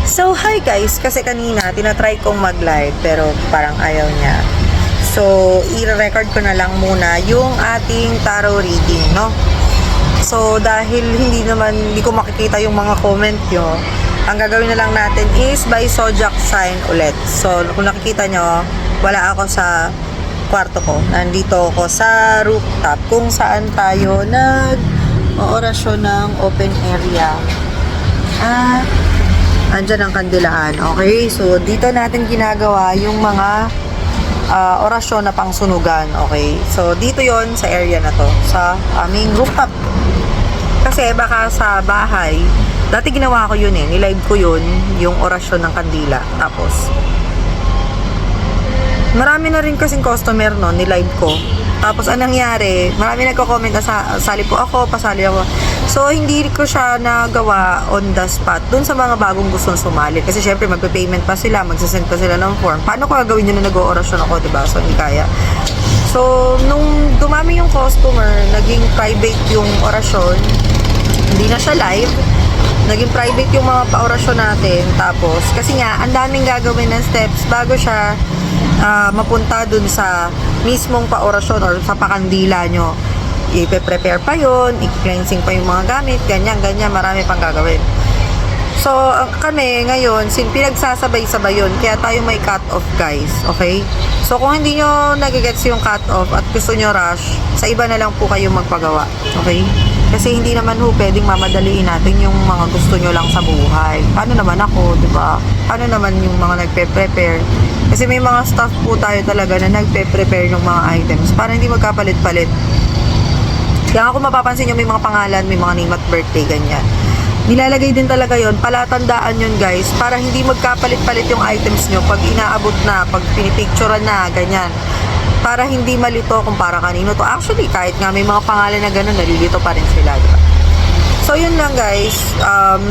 So, hi guys! Kasi kanina, tinatry kong mag-live pero parang ayaw niya. So, i-record ko na lang muna yung ating tarot reading, no? So, dahil hindi ko makikita yung mga comment nyo, ang gagawin na lang natin is by zodiac sign ulit. So, kung nakikita nyo, wala ako sa kwarto ko. Nandito ako sa rooftop kung saan tayo nag-orasyon ng open area. Andyan ang kandilaan. Okay? So, dito natin ginagawa yung mga orasyon na pangsunugan. Okay? So, dito yon sa area na to. Sa aming rooftop. Kasi baka sa bahay, dati ginawa ko yun nilive ko yun, yung orasyon ng kandila. Tapos, marami na rin kasing customer nilive ko. Tapos, anong nangyari? Marami nagko-comment na sali po ako, pasali ako. So, hindi ko siya nagawa on the spot dun sa mga bagong gustong sumali. Kasi, syempre, magpe-payment pa sila, magsasend pa sila ng form. Paano ko gagawin yun na nag-orasyon ako, diba? So, hindi kaya. So, nung dumami yung customer, naging private yung orasyon. Hindi na siya live. Naging private yung mga pa-orasyon natin. Tapos, kasi nga, ang daming gagawin ng steps bago siya mapunta dun sa mismong pa-orasyon or sa pakandila nyo. I-prepare pa yun, i-cleansing pa yung mga gamit, ganyan, marami pang gagawin. So, kami ngayon, pinagsasabay-sabay yun, kaya tayo may cut-off guys, okay? So, kung hindi nyo nagigets yung cut-off at gusto nyo rush, sa iba na lang po kayo magpagawa, okay? Kasi hindi naman pwedeng mamadaliin natin yung mga gusto nyo lang sa buhay. Paano naman ako, di ba? Paano naman yung mga nagpe-prepare? Kasi may mga staff po tayo talaga na nagpe-prepare ng mga items para hindi magkapalit-palit. Kaya kung mapapansin nyo, may mga pangalan, may mga name at birthday, ganyan. Nilalagay din talaga yon, palatandaan yun guys, para hindi magkapalit-palit yung items nyo pag inaabot na, pag pinipicturean na, ganyan. Para hindi malito kung para kanino to. Actually, kahit nga may mga pangalan na gano'n, nalilito pa rin sila, diba? So, yun lang guys,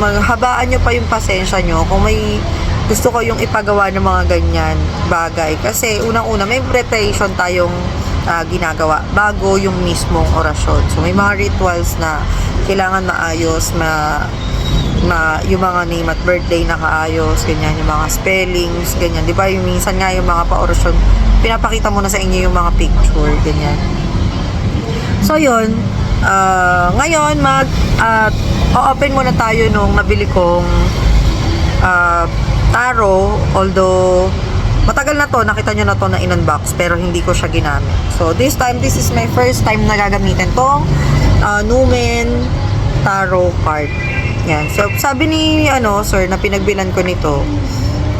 maghabaan nyo pa yung pasensya nyo kung may gusto ko yung ipagawa ng mga ganyan bagay. Kasi unang-una, may preparation tayong ginagawa bago yung mismong orasyon. So, may mga rituals na kailangan maayos, yung mga name at birthday na kaayos, ganyan, yung mga spellings, ganyan. Di ba, yung minsan nga yung mga pa-orasyon, pinapakita mo na sa inyo yung mga picture, ganyan. So, yun. Ngayon, o-open muna tayo nung nabili kong tarot, although matagal na to, nakita nyo na to na in-unbox, pero hindi ko siya ginamit. So, this is my first time na gagamitin tong Numen Tarot card. Yan. So, sabi ni, sir, na pinagbilan ko nito,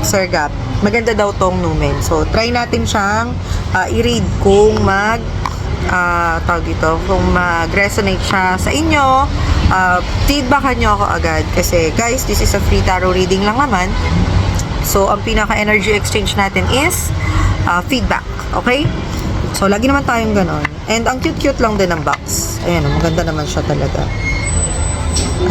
Sir Gap, maganda daw tong Numen. So, try natin siyang i-read kung kung mag-resonate siya sa inyo. Feedbackan nyo ako agad. Kasi, guys, this is a free tarot reading lang naman. So, ang pinaka-energy exchange natin is feedback. Okay? So, lagi naman tayong ganon. And, ang cute-cute lang din ng box. Ayan, maganda naman siya talaga.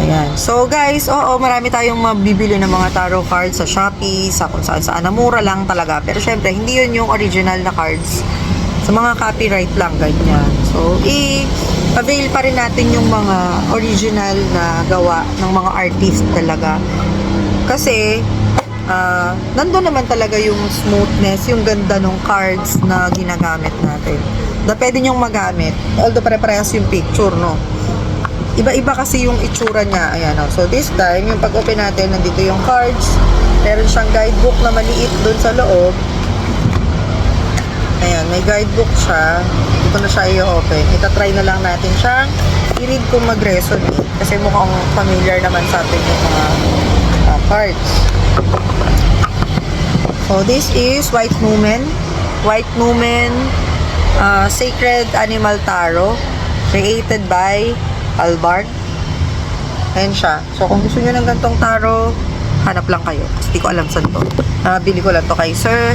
Ayan. So, guys, marami tayong mabibili ng mga tarot cards sa Shopee, sa kung saan na mura lang talaga. Pero, syempre, hindi yun yung original na cards. Sa mga copyright lang, ganyan. So, i-avail pa rin natin yung mga original na gawa ng mga artist talaga. Kasi, nandun naman talaga yung smoothness, yung ganda ng cards na ginagamit natin. Na pwede nyong magamit, although pare-parehas yung picture, no? Iba-iba kasi yung itsura niya. Ayan, no? So, this time, yung pag-open natin, nandito yung cards. Meron siyang guidebook na maliit dun sa loob. Ayan, may guidebook siya. Dito na siya i-open. Itatry na lang natin siyang i-read kung mag-resonate. Kasi mukhang familiar naman sa atin yung mga cards. So, this is White Numen. White Numen Sacred Animal Tarot. Created by Albard. Ayan siya. So, kung gusto nyo ng gantong tarot, hanap lang kayo. Kasi di ko alam saan to. Bili ko lang to kay Sir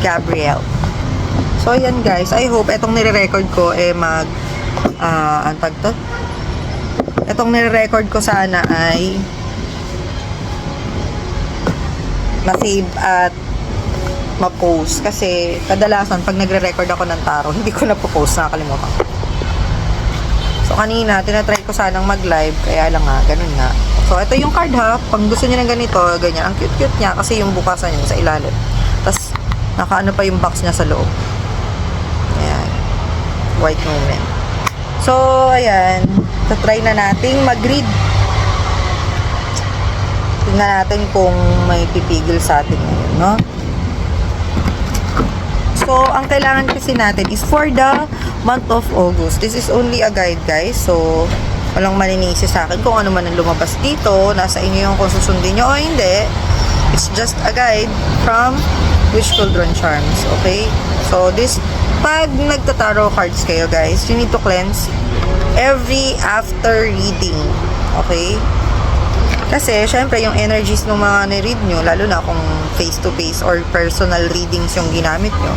Gabriel. So, ayan guys. I hope itong nire-record ko itong nire-record ko sana ay ma-save at ma-post. Kasi kadalasan pag nagre-record ako ng tarot, hindi ko na po-post, nakakalimutan ko. So, So, kanina, tinatry ko sanang mag-live, kaya lang nga, ganun nga. So, ito yung card ha. Pag gusto niyo ng ganito, ganyan. Ang cute-cute niya kasi yung bukasan niya sa ilalim. Tapos, nakaano pa yung box niya sa loob. Ayan. White moment. So, ayan. Tatry na nating mag-read. Tingnan natin kung may pipigil sa atin ngayon, no? So, ang kailangan kasi natin is for the month of August. This is only a guide, guys. So, walang maninisi sa akin kung ano man ang lumabas dito. Nasa inyo yung kung susundin nyo o hindi. It's just a guide from Witch Cauldron Charms. Okay? So, pag nagtataro cards kayo, guys, you need to cleanse every after reading. Okay? Kasi, syempre, yung energies ng mga ni-read nyo, lalo na kung face-to-face or personal readings yung ginamit nyo,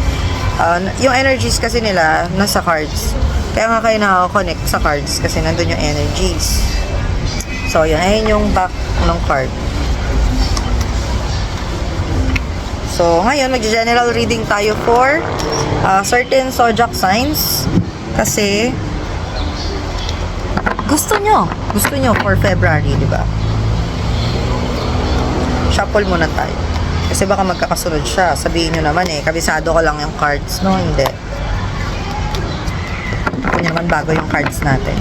yung energies kasi nila, nasa cards. Kaya nga kayo nakaka-connect sa cards kasi nandun yung energies. So, yun. Ayun yung back ng card. So, ngayon, mag-general reading tayo for certain zodiac signs. Kasi, gusto nyo for February, di ba? Shuffle muna tayo. Kasi baka magkakasunod siya. Sabihin nyo naman kabisado ko lang yung cards. No, hindi. Hindi naman bago yung cards natin.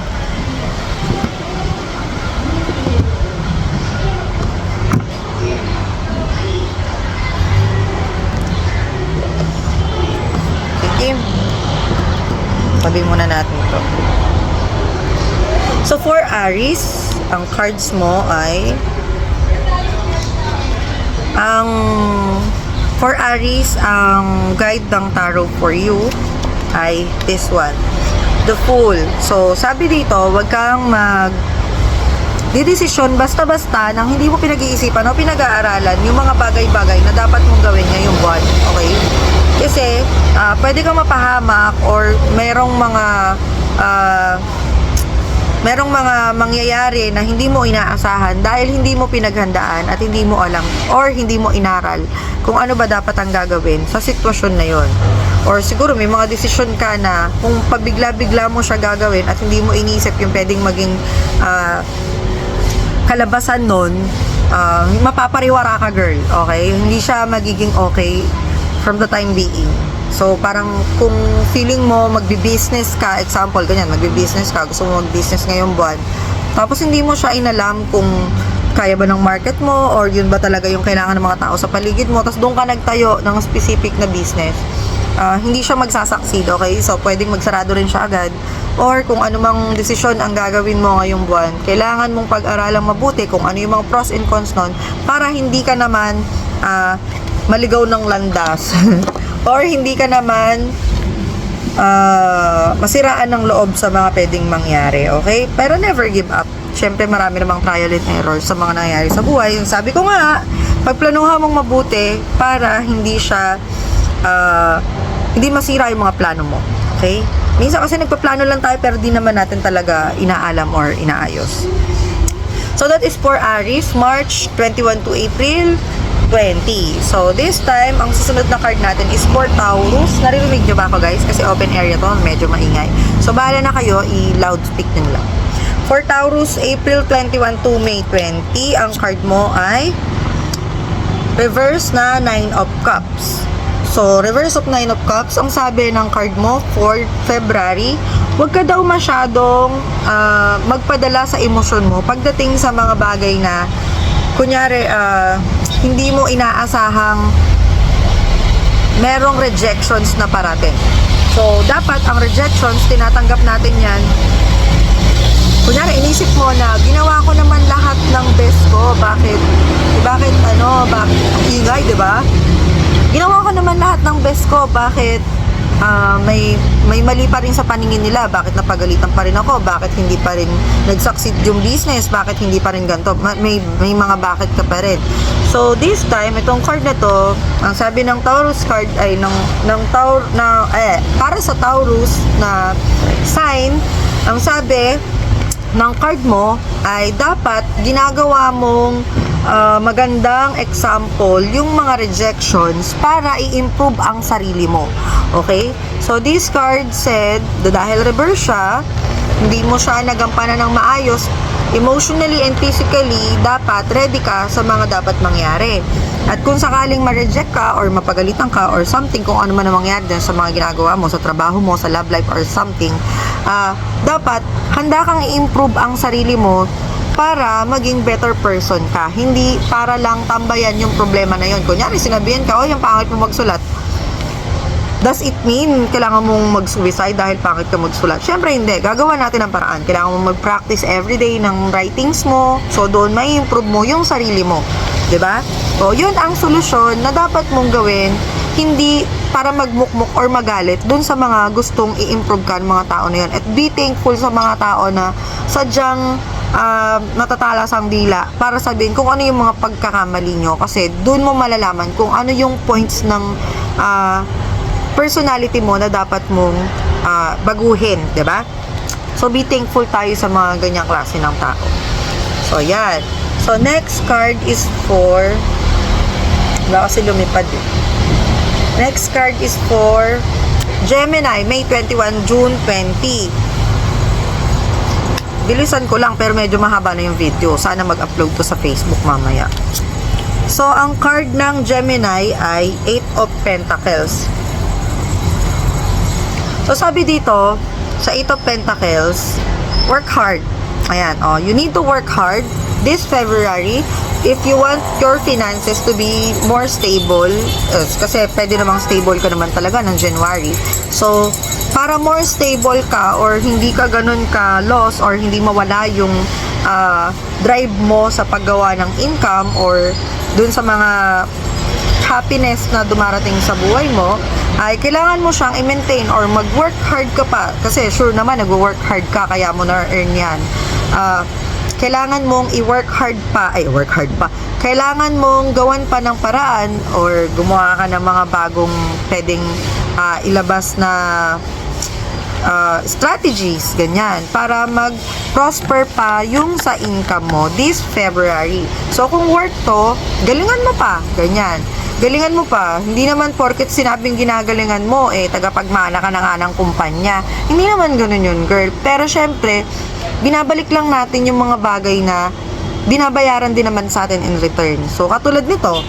Sige. Sabi muna natin ito. So, for Aries, ang cards mo ay for Aries, ang guide ng tarot for you ay this one, the Fool. So, sabi dito, wag kang didesisyon basta-basta nang hindi mo pinag-iisipan o pinag-aaralan yung mga bagay-bagay na dapat mong gawin ngayong buwan. Okay? Kasi, pwede kang mapahamak or merong mga mangyayari na hindi mo inaasahan dahil hindi mo pinaghandaan at hindi mo alam or hindi mo inaral kung ano ba dapat ang gagawin sa sitwasyon na yon. Or siguro may mga desisyon ka na kung pabigla-bigla mo siya gagawin at hindi mo inisip yung pwedeng maging kalabasan nun, mapapariwara ka, girl. Okay? Hindi siya magiging okay from the time being. So, parang kung feeling mo magbi-business ka, example, ganyan, magbi-business ka, gusto mo mag-business ngayong buwan, tapos hindi mo siya inalam kung kaya ba ng market mo or yun ba talaga yung kailangan ng mga tao sa paligid mo, tapos doon ka nagtayo ng specific na business, hindi siya magsasucceed, okay? So, pwedeng magsarado rin siya agad. Or kung ano mang desisyon ang gagawin mo ngayong buwan, kailangan mong pag-aralang mabuti kung ano yung mga pros and cons nun para hindi ka naman maligaw ng landas. Or hindi ka naman masiraan ng loob sa mga pwedeng mangyari, okay? Pero never give up. Siyempre, marami namang trial and error sa mga nangyayari sa buhay. Sabi ko nga, pagplanuhan mong mabuti para hindi siya, hindi masira yung mga plano mo, okay? Minsan kasi nagpaplano lang tayo pero di naman natin talaga inaalam or inaayos. So, that is for Aries, March 21 to April 20. So, this time, ang susunod na card natin is for Taurus. Naririnig nyo ba ako, guys? Kasi open area to, medyo maingay. So, bahala na kayo, i-loud speak nyo lang. For Taurus, April 21 to May 20, ang card mo ay reverse na 9 of Cups. So, reverse of 9 of Cups, ang sabi ng card mo for February, huwag ka daw masyadong magpadala sa emosyon mo pagdating sa mga bagay na, kunyari, hindi mo inaasahang merong rejections na parating. So, dapat ang rejections, tinatanggap natin yan. Kunyari, inisip mo na, ginawa ko naman lahat ng best ko. Bakit ingay, di ba? Ginawa ko naman lahat ng best ko. Bakit may mali pa rin sa paningin nila? Bakit napagalitan pa rin ako? Bakit hindi pa rin nag-succeed yung business? Bakit hindi pa rin ganito? May mga bakit ka pa rin. So, this time, itong card na to, ang sabi ng Taurus card ay para sa Taurus na sign, ang sabi ng card mo ay dapat ginagawa mong magandang example yung mga rejections para i-improve ang sarili mo. Okay? So, this card said, dahil reverse siya, hindi mo siya nagampanan ng maayos, emotionally and physically, dapat ready ka sa mga dapat mangyari. At kung sakaling ma-reject ka or mapagalitan ka or something, kung ano man ang mangyari dyan sa mga ginagawa mo, sa trabaho mo, sa love life or something, dapat handa kang i-improve ang sarili mo para maging better person ka. Hindi para lang tambayan yung problema na yun. Kunyari, sinabihan ka, oh, yung pangit mo magsulat. Does it mean kailangan mong mag-suicide dahil pangit ka magsulat? Syempre hindi. Gagawa natin ang paraan. Kailangan mong mag-practice everyday ng writings mo. So, doon may improve mo yung sarili mo. 'Di ba? So, yun ang solusyon na dapat mong gawin. Hindi para magmukmuk or magalit dun sa mga gustong i-improve ka ng mga tao na yun. At be thankful sa mga tao na sadyang natatalas ang dila para sabihin kung ano yung mga pagkakamali nyo. Kasi dun mo malalaman kung ano yung points ng personality mo na dapat mong baguhin, 'di ba? So be thankful tayo sa mga ganyang klase ng tao. So yan. So next card is for wala kasi lumipad eh. Next card is for Gemini, May 21, June 20. Bilisan ko lang pero medyo mahaba na yung video. Sana mag-upload to sa Facebook mamaya. So ang card ng Gemini ay 8 of Pentacles. So, sabi dito, sa 8 of Pentacles, work hard. Ayan, oh, you need to work hard this February if you want your finances to be more stable. Kasi pwede namang stable ka naman talaga ng January. So, para more stable ka or hindi ka ganun ka loss or hindi mawala yung drive mo sa paggawa ng income or dun sa mga happiness na dumarating sa buhay mo, ay kailangan mo siyang i-maintain or mag-work hard ka pa. Kasi sure naman, nag-work hard ka, kaya mo na-earn yan. Kailangan mong i-work hard pa. Kailangan mong gawan pa ng paraan or gumawa ka ng mga bagong pwedeng ilabas na strategies, ganyan, para mag-prosper pa yung sa income mo this February. So, kung work to, galingan mo pa, ganyan. Galingan mo pa. Hindi naman porket sinabing ginagalingan mo, tagapagmana ka na nga ng kumpanya. Hindi naman ganun yun, girl. Pero syempre, binabalik lang natin yung mga bagay na binabayaran din naman sa atin in return. So, katulad nito,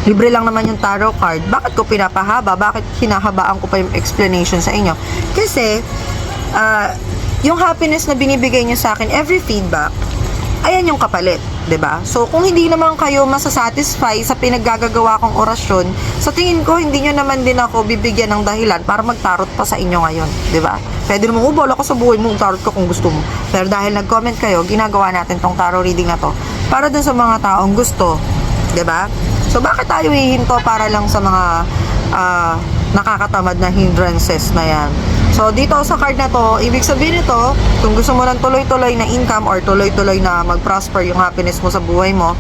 libre lang naman yung tarot card. Bakit ko pinapahaba? Bakit hinahabaan ko pa yung explanation sa inyo? Kasi, yung happiness na binibigay nyo sa akin, every feedback, ayan yung kapalit. 'Di ba? So, kung hindi naman kayo masasatisfy sa pinaggagawa kong orasyon, sa tingin ko, hindi nyo naman din ako bibigyan ng dahilan para magtarot pa sa inyo ngayon. 'Di ba? Pwede naman, bola ko sa buhay mo, tarot ka kung gusto mo. Pero dahil nag-comment kayo, ginagawa natin tong tarot reading na to para dun sa mga taong gusto. 'Di ba? So, bakit tayo hihinto para lang sa mga nakakatamad na hindrances na yan? So, dito sa card na to, ibig sabihin nito, kung gusto mo ng tuloy-tuloy na income or tuloy-tuloy na mag-prosper yung happiness mo sa buhay mo,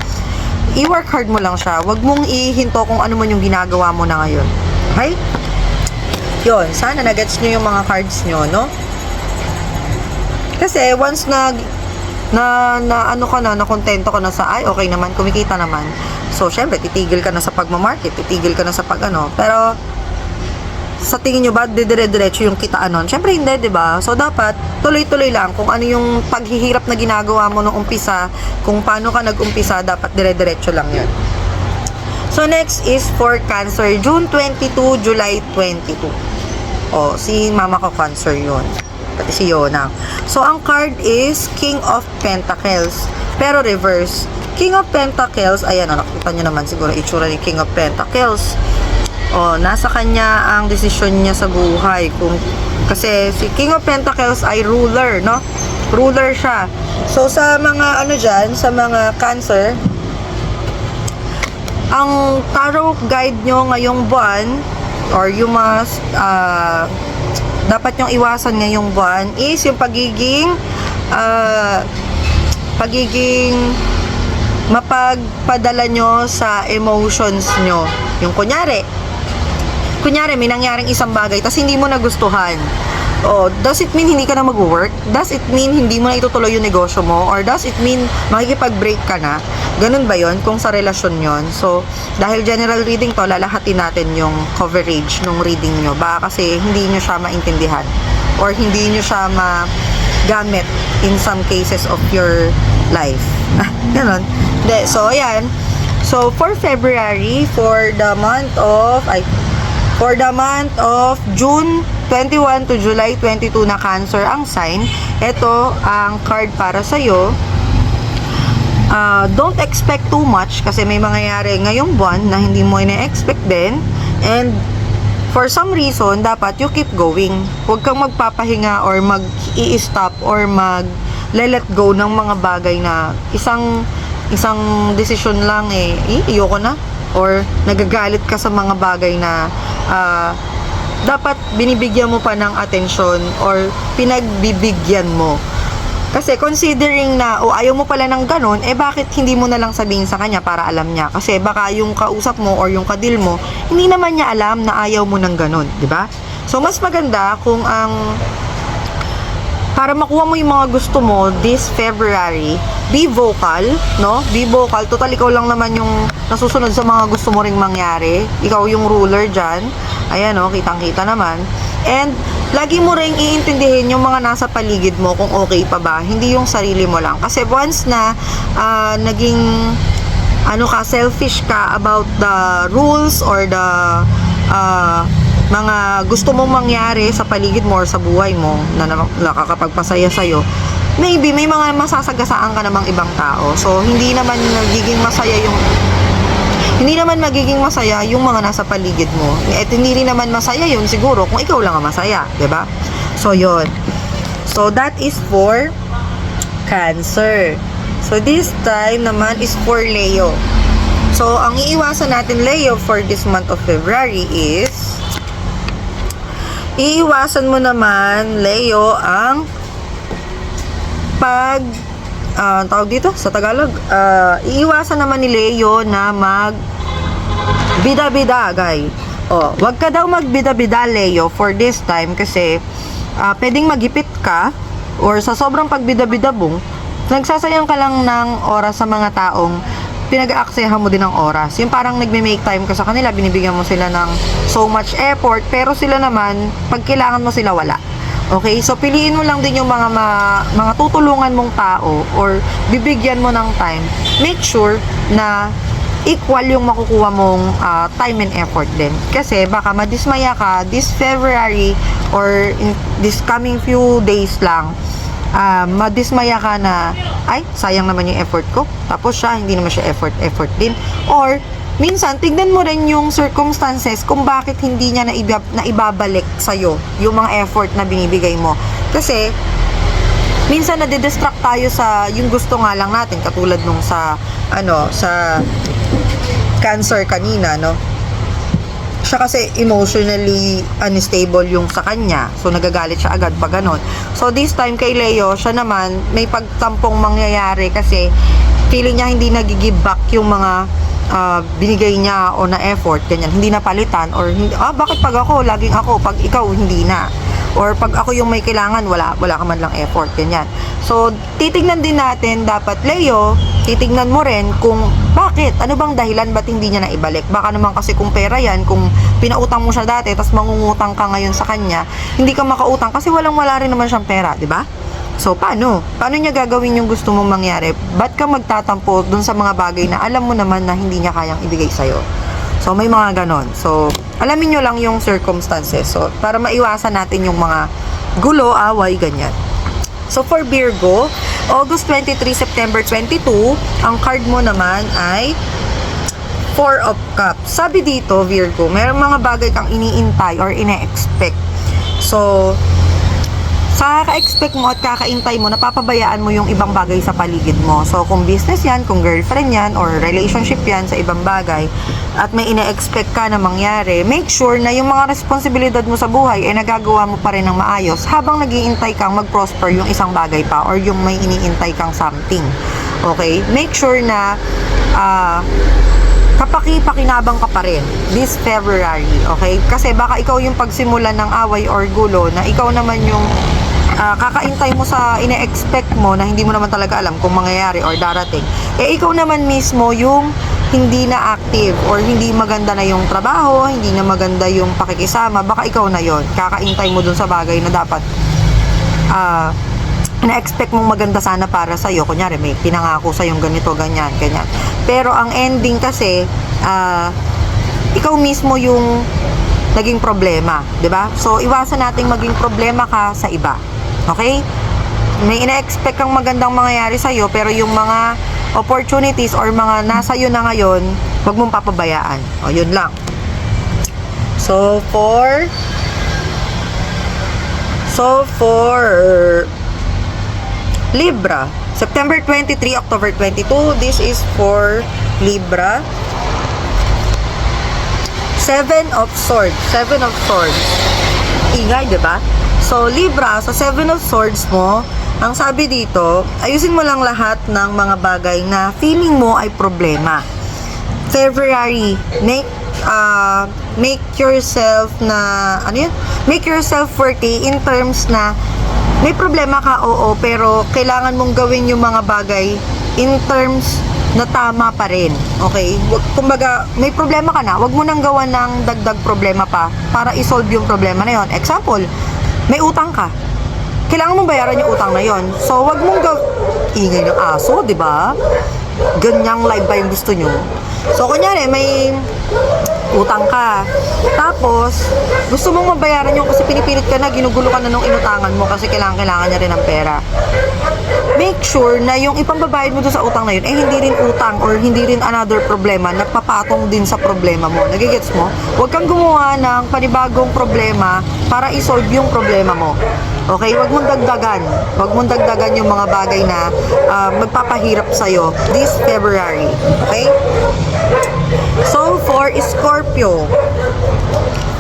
i-work hard mo lang siya. Huwag mong ihinto kung ano man yung ginagawa mo na ngayon. Okay? Yun, sana nagets nyo yung mga cards nyo, no? Kasi, once na ano ka na kontento ka na sa, ay, okay naman, kumikita naman. So, syempre, titigil ka na sa pagmamarket, titigil ka na sa pag-ano. Pero, sa tingin nyo ba, dire-diretso yung kitaan nun? Syempre hindi, di ba? So, dapat tuloy-tuloy lang kung ano yung paghihirap na ginagawa mo nung umpisa, kung paano ka nag-umpisa, dapat dire-diretso lang yun. So, next is for Cancer, June 22, July 22. O, si mama ko Cancer yun. Pati si Yona. So, ang card is King of Pentacles. Pero reverse. King of Pentacles, ayan, nakita nyo naman siguro itsura ni King of Pentacles. Nasa kanya ang desisyon niya sa buhay. Kasi si King of Pentacles ay ruler, no? Ruler siya. So, sa mga ano dyan, sa mga Cancer, ang tarot guide nyo ngayong buwan, or yung mga dapat nyong iwasan ngayong buwan, is yung pagiging mapagpadala nyo sa emotions nyo. Yung kunyari may nangyaring isang bagay tapos hindi mo nagustuhan. Does it mean hindi ka na mag-work? Does it mean hindi mo na itutuloy yung negosyo mo? Or does it mean makikipag-break ka na? Ganun ba yon kung sa relasyon yon? So, dahil general reading to, lalahatin natin yung coverage ng reading nyo. Baka kasi hindi nyo siya maintindihan or hindi nyo siya gamit in some cases of your life. Ganon. So, ayan. So, for February, for the month of June 21 to July 22 na Cancer ang sign, ito ang card para sa'yo. Don't expect too much kasi may mangyayari ngayong buwan na hindi mo ina-expect din. And for some reason, dapat you keep going. Huwag kang magpapahinga or mag-i-stop or mag-let go ng mga bagay na isang decision lang ayoko na. Or nagagalit ka sa mga bagay na dapat binibigyan mo pa ng atensyon or pinagbibigyan mo. Kasi considering na ayaw mo pala ng ganun, bakit hindi mo na lang sabihin sa kanya para alam niya? Kasi baka yung kausap mo or yung kadil mo, hindi naman niya alam na ayaw mo ng ganun, di ba? So mas maganda kung para makuha mo yung mga gusto mo this February, be vocal, no? Be vocal. Total, ikaw lang naman yung nasusunod sa mga gusto mo ring mangyari. Ikaw yung ruler dyan. Ayan, no? Kitang-kita naman. And lagi mo ring iintindihin yung mga nasa paligid mo kung okay pa ba. Hindi yung sarili mo lang. Kasi once na naging selfish ka about the rules or the mga gusto mong mangyari sa paligid mo or sa buhay mo na nakakapagpasaya sa'yo, maybe may mga masasagasaan ka namang ibang tao. So, hindi naman magiging masaya yung mga nasa paligid mo. At hindi rin naman masaya yun siguro kung ikaw lang ang masaya, 'di ba? So, yun. So, that is for Cancer. So, this time naman is for Leo. So, ang iiwasan natin, Leo, for this month of February is iiwasan mo naman, Leo, ang tawag dito sa Tagalog, iiwasan naman ni Leo na bida-bida, guys. Wag ka daw magbida-bida, Leo, for this time kasi pwedeng magipit ka or sa sobrang pagbida-bida mo, nagsasayang ka lang ng oras sa mga taong pinag-aaksehan mo din ng oras. Yung parang nagme-make time ka sa kanila, binibigyan mo sila ng so much effort, pero sila naman, pag kailangan mo sila, wala. Okay? So, piliin mo lang din yung mga tutulungan mong tao or bibigyan mo ng time. Make sure na equal yung makukuha mong time and effort din. Kasi baka madismaya ka this February or in this coming few days lang, madismaya ka na, sayang naman yung effort ko. Tapos siya, hindi naman siya effort din. Or, minsan, tignan mo rin yung circumstances kung bakit hindi niya naibabalik sa'yo yung mga effort na binibigay mo. Kasi, minsan nadidistract tayo sa yung gusto nga lang natin, katulad nung sa Cancer kanina, no? Siya kasi emotionally unstable yung sa kanya. So, nagagalit siya agad pag ganun. So, this time kay Leo, siya naman, may pagtampong mangyayari kasi feeling niya hindi nag-give back yung mga binigay niya o na effort, ganyan. Hindi na palitan or hindi, bakit pag ako, laging ako, pag ikaw, hindi na. Or pag ako yung may kailangan, wala ka man lang effort, ganyan. So, titignan din natin, dapat Leo, titignan mo rin kung bakit, ano bang dahilan, ba't hindi niya naibalik. Baka naman kasi kung pera yan, kung pinautang mo siya dati, tapos mangungutang ka ngayon sa kanya, hindi ka makautang kasi wala rin naman siyang pera, di ba? So, paano? Paano niya gagawin yung gusto mong mangyari? Ba't ka magtatampo dun sa mga bagay na alam mo naman na hindi niya kayang ibigay sa'yo? So, may mga ganon. So, alamin nyo lang yung circumstances. So, para maiwasan natin yung mga gulo, away, ganyan. So, for Virgo, August 23, September 22, ang card mo naman ay 4 of Cups. Sabi dito, Virgo, mayroong mga bagay kang iniintay or ine-expect. So, sa kaka-expect mo at kakaintay mo, napapabayaan mo yung ibang bagay sa paligid mo. So, kung business yan, kung girlfriend yan, or relationship yan sa ibang bagay, at may ina-expect ka na mangyari, make sure na yung mga responsibilidad mo sa buhay ay nagagawa mo pa rin ng maayos habang nag-iintay kang mag-prosper yung isang bagay pa or yung may iniintay kang something. Okay? Make sure na kapaki-pakinabang ka pa rin this February. Okay? Kasi baka ikaw yung pagsimulan ng away or gulo na ikaw naman yung kakaintay mo sa ine-expect mo na hindi mo naman talaga alam kung mangyayari or darating. Ikaw naman mismo yung hindi na active or hindi maganda na yung trabaho, hindi na maganda yung pakikisama, baka ikaw na yon. Kakaintay mo dun sa bagay na dapat na-expect mong maganda sana para sa'yo. Kunyari, may pinangako sa'yo ganito, ganyan, ganyan. Pero ang ending kasi, ikaw mismo yung naging problema, 'di ba? So, iwasan nating maging problema ka sa iba. Okay? May ina-expect kang magandang mangyayari sa'yo, pero yung mga opportunities or mga nasa iyo na ngayon, huwag mong papabayaan. O, yun lang. So, for Libra, September 23, October 22, this is for Libra. 7 of Swords. Ingay, diba? So, Libra, sa 7 of Swords mo, ang sabi dito, ayusin mo lang lahat ng mga bagay na feeling mo ay problema. February, make yourself na, ano yun? Make yourself worthy in terms na may problema ka, oo, pero kailangan mong gawin yung mga bagay in terms na tama pa rin. Okay? Kumbaga, may problema ka na, wag mo nang gawa ng dagdag problema pa para isolve yung problema na yon. Example, may utang ka. Kailangan mong bayaran yung utang na yon. So, wag mong ingay ng aso, di ba? Ganyang live ba yung gusto nyo? So, kunyari, may utang ka. Tapos, gusto mong mabayaran yung kasi pinipilit ka na, ginugulo ka na nung inutangan mo kasi kailangan niya rin ng pera. Make sure na yung ipambabayad mo doon sa utang na yun, hindi rin utang or hindi rin another problema, nagpapatong din sa problema mo. Nagigets mo? Huwag kang gumawa ng panibagong problema para isolve yung problema mo. Okay? Huwag mong dagdagan. Huwag mong dagdagan yung mga bagay na magpapahirap sa'yo this February. Okay? So, for Scorpio.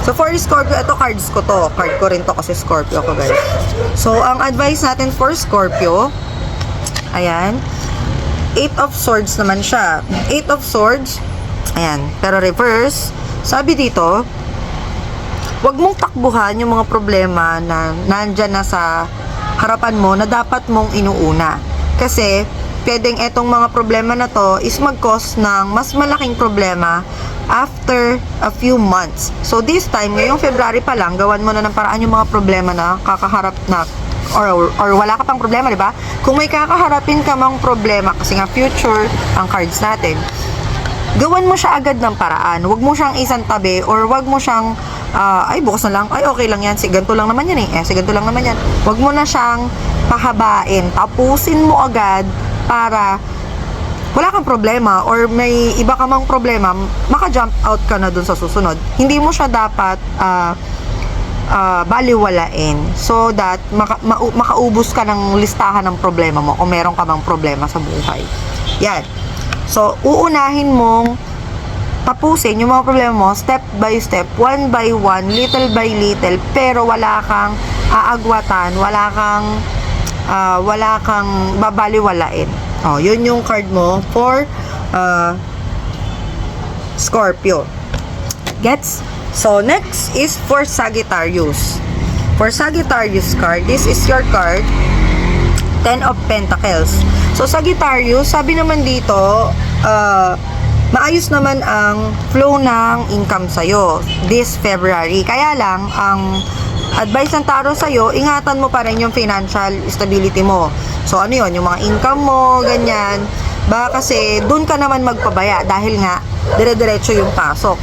Ito cards ko to. Card ko rin to kasi Scorpio ko, guys. So, ang advice natin for Scorpio, ayan, 8 of Swords naman siya. 8 of Swords, ayan, pero reverse. Sabi dito, wag mong takbuhan yung mga problema na nandyan na sa harapan mo na dapat mong inuuna. Kasi, pwedeng etong mga problema na to is mag-cause ng mas malaking problema after a few months. So, this time, ngayong February pa lang, gawan mo na ng paraan yung mga problema na kakaharap na or wala ka pang problema, di ba? Kung may kakaharapin ka mang problema, kasi nga future ang cards natin, gawan mo siya agad ng paraan. Huwag mo siyang isang tabi or huwag mo siyang ay, bukas na lang. Ay, okay lang yan. Ganito lang naman yan eh. Ganito lang naman yan. Huwag mo na siyang pahabain. Tapusin mo agad para wala kang problema or may iba ka mang problema, maka-jump out ka na dun sa susunod. Hindi mo siya dapat baliwalain so that makaubos ka ng listahan ng problema mo kung meron ka bang problema sa buhay. Yan. So, uunahin mong tapusin yung mga problema mo step by step, one by one, little by little, pero wala kang aagwatan, wala kang babaliwalain. Oh, yun yung card mo for Scorpio. Gets? So, next is for Sagittarius. For Sagittarius card, this is your card, 10 of Pentacles. So, Sagittarius, sabi naman dito, maayos naman ang flow ng income sa'yo this February. Kaya lang, ang advice ng tarot sa'yo, ingatan mo pa rin yung financial stability mo. So, ano yun? Yung mga income mo, ganyan. Baka kasi, dun ka naman magpabaya dahil nga, dire-diretso yung pasok.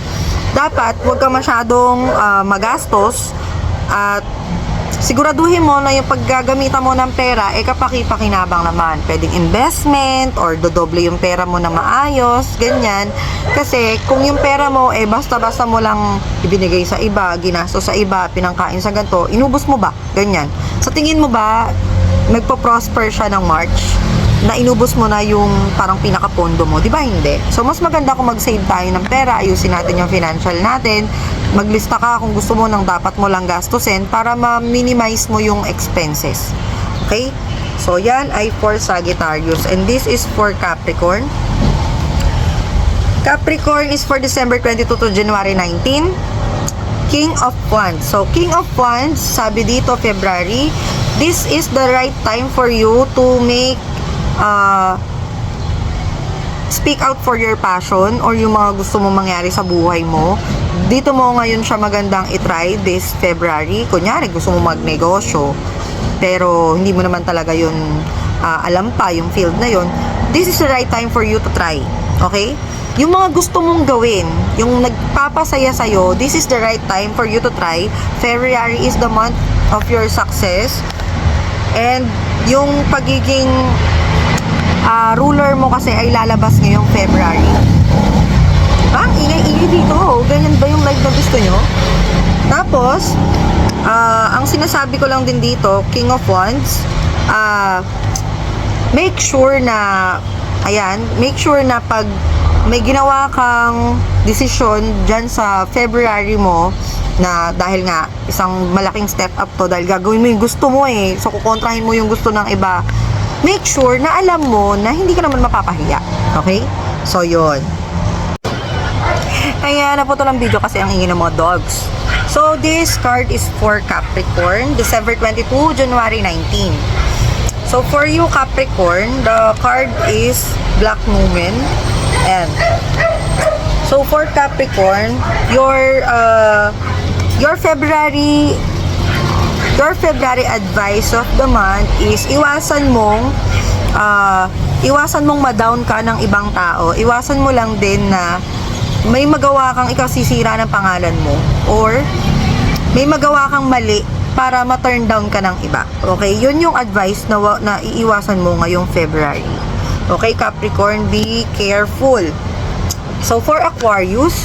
Dapat, huwag ka masyadong magastos at siguraduhin mo na yung paggagamitan mo ng pera, kapaki-pakinabang naman. Pwedeng investment or dodoble yung pera mo na maayos, ganyan. Kasi kung yung pera mo, basta-basta mo lang ibinigay sa iba, ginastos sa iba, pinangkain sa ganito, inubos mo ba? Ganyan. Sa tingin mo ba, magpo-prosper siya ng March? Na inubos mo na yung parang pinakapondo mo, di ba hindi? So, mas maganda kung mag-save tayo ng pera, ayusin natin yung financial natin, maglista ka kung gusto mo ng dapat mo lang gastusin para ma-minimize mo yung expenses. Okay? So, yan ay for Sagittarius. And this is for Capricorn. Capricorn is for December 22 to January 19. King of Wands. So, King of Wands, sabi dito, February, this is the right time for you to make speak out for your passion or yung mga gusto mong mangyari sa buhay mo. Dito mo ngayon siya magandang itry this February. Kunyari, gusto mo magnegosyo. pero hindi mo naman talaga yun alam pa, yung field na yun, this is the right time for you to try. Okay? Yung mga gusto mong gawin, yung nagpapasaya sa'yo, this is the right time for you to try. February is the month of your success. And yung pagiging ruler mo kasi ay lalabas ngayong February. Ang ingay-ingay dito. Ganyan ba yung live na gusto nyo? Tapos, ang sinasabi ko lang din dito, King of Wands, make sure na, make sure na pag may ginawa kang desisyon dyan sa February mo, na dahil nga isang malaking step up to, dahil gagawin mo yung gusto mo so kukontrahin mo yung gusto ng iba, make sure na alam mo na hindi ka naman mapapahiya. Okay? So, yun. Kaya na po ito ng video kasi ang ingin ng mga dogs. So, this card is for Capricorn, December 22, January 19. So, for you, Capricorn, the card is Black Numen. And, so for Capricorn, your February advice of the month is iwasan mong ma-down ka ng ibang tao. Iwasan mo lang din na may magawa kang ikaw sisira ng pangalan mo, or may magawa kang mali para ma-turn down ka ng iba. Okay? Yun yung advice na iiwasan mo ngayong February. Okay, Capricorn, be careful. So, for Aquarius,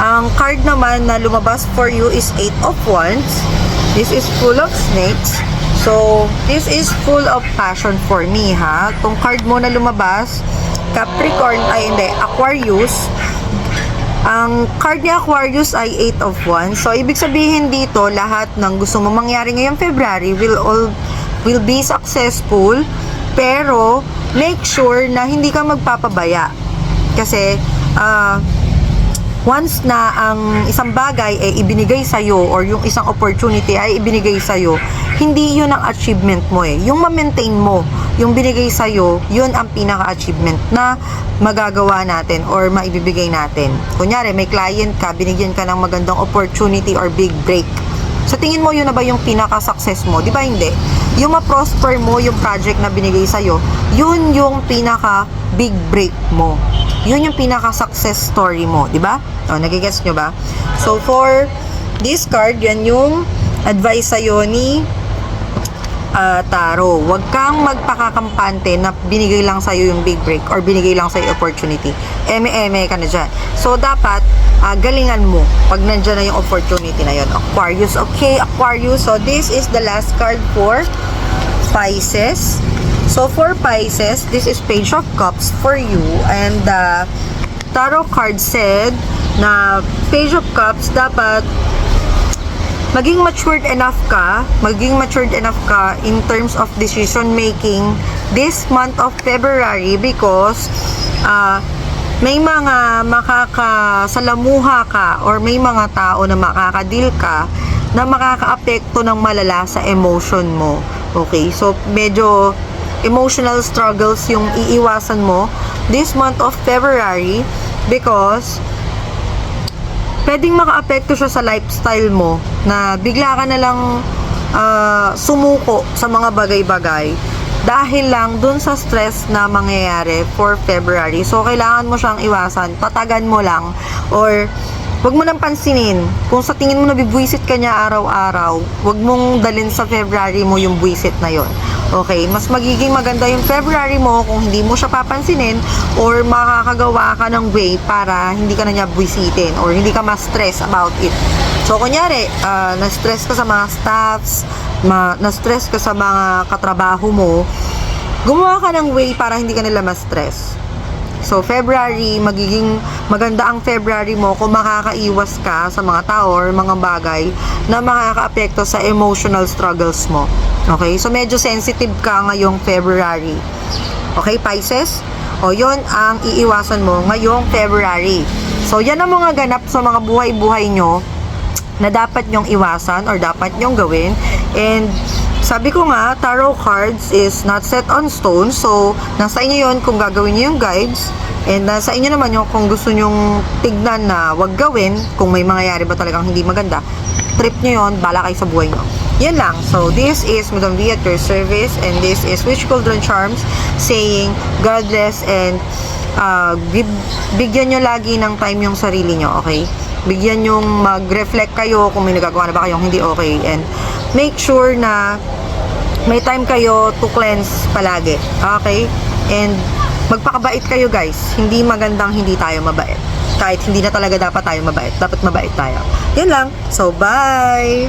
ang card naman na lumabas for you is 8 of Wands. This is full of snakes. So, this is full of passion for me, ha? Itong card mo na lumabas, Capricorn, Aquarius. Ang card ni Aquarius ay 8 of Wands. So, ibig sabihin dito, lahat ng gusto mo mangyari ngayong February will be successful. Pero, make sure na hindi ka magpapabaya. Kasi, once na ang isang bagay ay ibinigay sa'yo, or yung isang opportunity ay ibinigay sa'yo, hindi yun ang achievement mo Yung ma-maintain mo, yung binigay sa'yo, yun ang pinaka-achievement na magagawa natin or maibibigay natin. Kunyari, may client ka, binigyan ka ng magandang opportunity or big break. Sa tingin mo, yun na ba yung pinaka-success mo? Di ba hindi? Yung ma-prosper mo, yung project na binigay sa'yo, yun yung pinaka-big break mo. Yun yung pinaka-success story mo. Di ba? O, nagigets nyo ba? So, for this card, yan yung advice sa'yo ni Taro. Huwag kang magpakakampante na binigay lang sa'yo yung big break or binigay lang sa'yo opportunity. Eme-eme ka na dyan. So, dapat galingan mo pag nandyan na yung opportunity na yun. Aquarius. Okay, Aquarius. So, this is the last card for Pisces. So, for Pisces, this is Page of Cups for you. And Tarot card said na Page of Cups, dapat maging matured enough ka in terms of decision making this month of February, because may mga makakasalamuha ka or may mga tao na makakadil ka na makakaapekto ng malala sa emotion mo. Okay? So, medyo emotional struggles yung iiwasan mo this month of February, because pwedeng makaapekto siya sa lifestyle mo, na bigla ka na lang sumuko sa mga bagay-bagay dahil lang dun sa stress na mangyayari for February. So, kailangan mo siyang iwasan. Patagan mo lang, or wag mo nang pansinin. Kung sa tingin mo nabibwisit ka niya araw-araw, wag mong dalhin sa February mo yung buwisit na yon. Okay? Mas magiging maganda yung February mo kung hindi mo siya papansinin, or makakagawa ka ng way para hindi ka na niya buwisitin or hindi ka ma-stress about it. So, kunyari, na-stress ka sa mga staffs, na-stress ka sa mga katrabaho mo, gumawa ka ng way para hindi ka nila ma-stress. So, February, magiging maganda ang February mo kung makakaiwas ka sa mga tao or mga bagay na makakaapekto sa emotional struggles mo. Okay? So, medyo sensitive ka ngayong February. Okay, Pisces? O, yun ang iiwasan mo ngayong February. So, yan ang mga ganap sa mga buhay-buhay nyo na dapat nyong iwasan or dapat nyong gawin. And, sabi ko nga, tarot cards is not set on stone. So, nasa inyo yun kung gagawin nyo yung guides. And nasa inyo naman yung kung gusto nyong tignan na wag gawin, kung may mangyayari ba talagang hindi maganda. Trip nyo yun, bala kayo sa buhay nyo. Yan lang. So, this is Madam V at your service, and this is Witch Cauldron Charms saying, God bless, and bigyan nyo lagi ng time yung sarili nyo, okay? Bigyan nyo mag-reflect kayo kung may nagagawa na ba kayong hindi okay, and make sure na may time kayo to cleanse palagi, okay? And magpakabait kayo, guys. Hindi magandang hindi tayo mabait. Kahit hindi na talaga dapat tayo mabait. Dapat mabait tayo. Yan lang. So, bye!